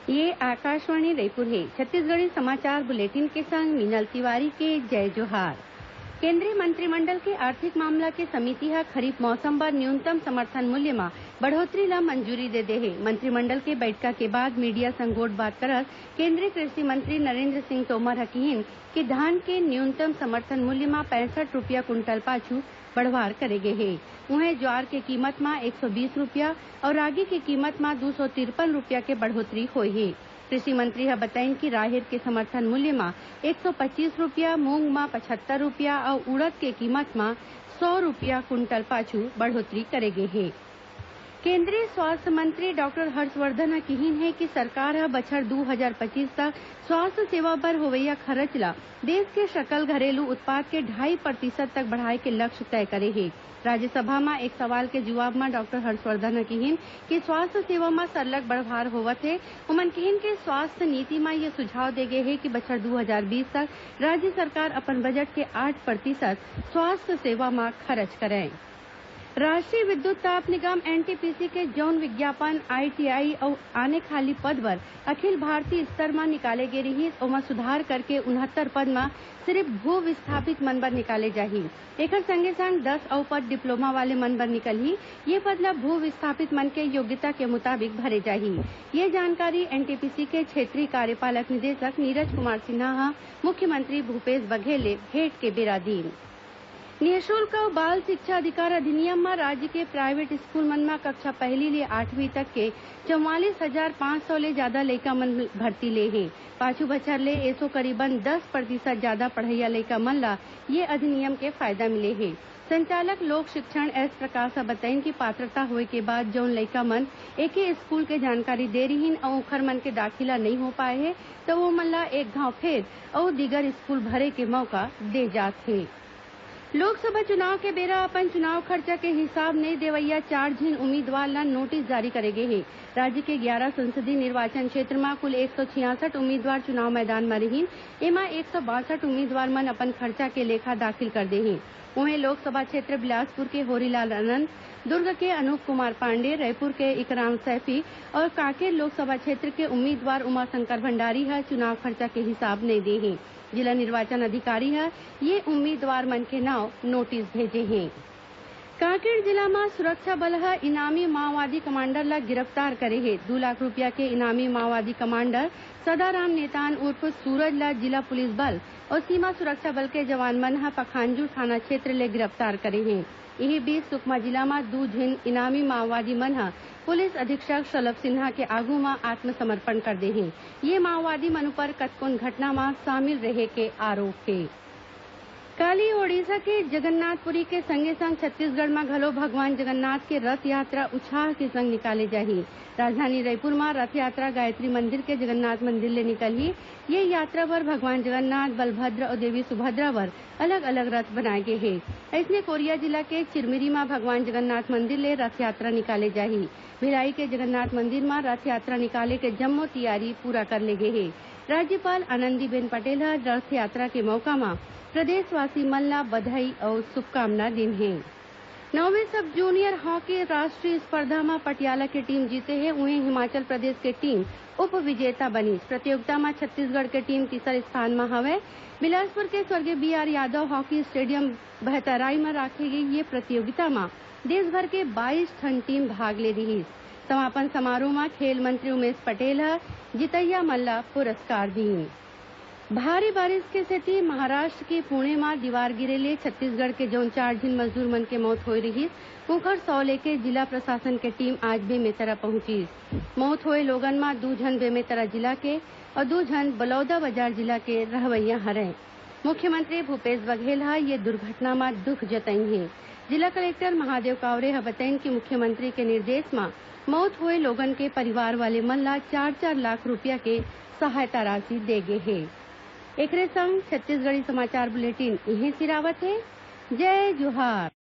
ये आकाशवाणी रायपुर है। छत्तीसगढ़ी समाचार बुलेटिन के संग मीनल तिवारी के जय जोहार। केंद्रीय मंत्रिमंडल के आर्थिक मामला के समिति ह खरीफ मौसम बर न्यूनतम समर्थन मूल्य म बढ़ोतरी ल मंजूरी दे दे हे। मंत्रिमंडल के बैठका के बाद मीडिया संग गोठ बात करत केंद्रीय कृषि मंत्री नरेन्द्र सिंह तोमर ह कहिन कि धान के न्यूनतम समर्थन मूल्य म 65 रूपिया कुंटल पाछू बढ़वार करे गे हे। उहें ज्वार के कीमत म 120 रूपिया और रागी के कीमत म 253 रूपिया के बढ़ोतरी होय हे। कृषि मंत्री ह बताइन कि राहेर के समर्थन मूल्य म 125 रूपिया, मूंग म 75 रूपिया और उड़द के कीमत म 100 रूपिया कुंटल पाछू बढ़ोतरी करे गे हे। केंद्रीय स्वास्थ्य मंत्री डॉक्टर हर्षवर्धन ह कहिन हे कि सरकार ह बछर 2025 तक स्वास्थ्य सेवा बर होवइया खरच ल देश के सकल घरेलू उत्पाद के 2.5% तक बढ़ाए के लक्ष्य तय करे हे। राज्यसभा म एक सवाल के जवाब म डॉक्टर हर्षवर्धन ह कहिन कि स्वास्थ्य सेवा म सरलग बढ़ार होवत हे। ओमन कहिन कि स्वास्थ्य नीति म ये सुझाव दे गे हे कि बछर 2020 तक राज्य सरकार अपन बजट के 8% स्वास्थ्य सेवा म खर्च करय। राष्ट्रीय विद्युत ताप निगम एनटीपीसी के जौन विज्ञापन आईटीआई और आने खाली पद बर अखिल भारतीय स्तर म निकाले गे रिहिस ओमा सुधार करके 69 पद म सिर्फ भू विस्थापित मन बर निकाले जाही। एकर संगे संग 10 अउ पद डिप्लोमा वाले मन बर निकलही। ये पद ल भू विस्थापित मन के योग्यता के मुताबिक भरे जाही। ये जानकारी एनटीपीसी के क्षेत्रीय कार्यपालक निदेशक नीरज कुमार सिन्हा ह मुख्यमंत्री भूपेश बघेल ले भेंट के बेरा दीन। निःशुल्क बाल शिक्षा अधिकार अधिनियम म राज्य के प्राइवेट स्कूल मन म कक्षा पहली ले 8वीं तक के 44,500 ले जादा लइका मन भर्ती ले हे। पाछू बछर ले एसो करीबन 10% जादा पढ़इया लइका मन ल ये अधिनियम के फायदा मिले हे। संचालक लोक शिक्षण एस प्रकाश ह बताइन कि पात्रता होए के बाद जौन लइका मन एके स्कूल के जानकारी दे रिहिन अउ ओखर मन के दाखिला नइ हो पाए हे त ओमन ल एक घांव फेर अउ दीगर स्कूल भरे के मौका दे जात हे। लोकसभा चुनाव के बेरा अपन चुनाव खर्चा के हिसाब नहीं देवइया 4 झिन उम्मीदवार ल नोटिस जारी करे गे हे। राज्य के 11 संसदीय निर्वाचन क्षेत्र म कुल 166 उम्मीदवार चुनाव मैदान म रहिन। एमा 162 उम्मीदवार मन अपन खर्चा के लेखा दाखिल कर दे हे। वहीं लोकसभा क्षेत्र बिलासपुर के होरीलाल आनंद, दुर्ग के अनूप कुमार पांडे, रायपुर के इकराम सैफी और कांकेर लोकसभा क्षेत्र के उम्मीदवार उमाशंकर भंडारी ह चुनाव खर्चा के हिसाब नहीं दे हे। जिला निर्वाचन अधिकारी ह ये उम्मीदवार मन के नाव नोटिस भेजे हैं। कांकेर जिला में सुरक्षा बल ह इनामी माओवादी कमांडर ल गिरफ्तार करे हे। 2 लाख रूपया के इनामी माओवादी कमांडर सदाराम नेतान उर्फ सूरज ल जिला पुलिस बल और सीमा सुरक्षा बल के जवान मन ह पखांजूर थाना क्षेत्र ले गिरफ्तार करे हैं। यही बीच सुकमा जिला में 2 झिन इनामी माओवादी मन ह पुलिस अधीक्षक शलभ सिन्हा के आगू म आत्मसमर्पण कर दे हे। ये माओवादी मन ऊपर कतकोन घटना में शामिल रहे के आरोप हे। काली ओडिशा के जगन्नाथपुरी के संगे संग छत्तीसगढ़ में घलो भगवान जगन्नाथ के रथ यात्रा उत्साह के संग निकाले जाही। राजधानी रायपुर में रथ यात्रा गायत्री मंदिर के जगन्नाथ मंदिर ले निकलही। ये यात्रा बर भगवान जगन्नाथ, बलभद्र और देवी सुभद्रा बर अलग अलग रथ बनाए गे हे। ऐसने कोरिया जिला के चिरमिरी में भगवान जगन्नाथ मंदिर ले रथ यात्रा निकाले जाही। भिलाई के जगन्नाथ मंदिर में रथ यात्रा निकाले के जम्मो तैयारी पूरा कर ले गे हे। राज्यपाल आनंदीबेन पटेल ह रथ यात्रा के मौका म प्रदेशवासी मन ल बधाई और शुभकामना दिन हे। 9वीं सब जूनियर हॉकी राष्ट्रीय स्पर्धा में पटियाला की टीम जीते है। वहीं हिमाचल प्रदेश की टीम उप विजेता बनी। प्रतियोगिता में छत्तीसगढ़ की टीम तीसरे स्थान में हवे। बिलासपुर के स्वर्गीय BR Yadav hockey stadium Bahatrai में राखे गई ये प्रतियोगिता में देश भर के 22 ठन टीम भाग ले रही। समापन समारोह में खेल मंत्री उमेश पटेल ह जितैया मन ल पुरस्कार दीन। भारी बारिश के सेती महाराष्ट्र के पुणे में दीवार गिरे ले छत्तीसगढ़ के जौन 4 झिन मजदूर मन के मौत होई रही उखर सौ लेके जिला प्रशासन के टीम आज बेमेतरा पहुंची। मौत होए लोगन में 2 झन बेमेतरा जिला के और 2 झन बलौदाबाजार जिला के रहवइया हरय। मुख्यमंत्री भूपेश बघेल ह ये दुर्घटना में दुख जतई हे। जिला कलेक्टर महादेव कावरे ह बताइन कि मुख्यमंत्री के निर्देश में मौत होए लोगन के परिवार वाले मन ल 4-4 लाख रूपया के सहायता राशि दे गे हे। एकरे संग छत्तीसगढ़ी समाचार बुलेटिन इहें सिरावत हे। जय जोहार।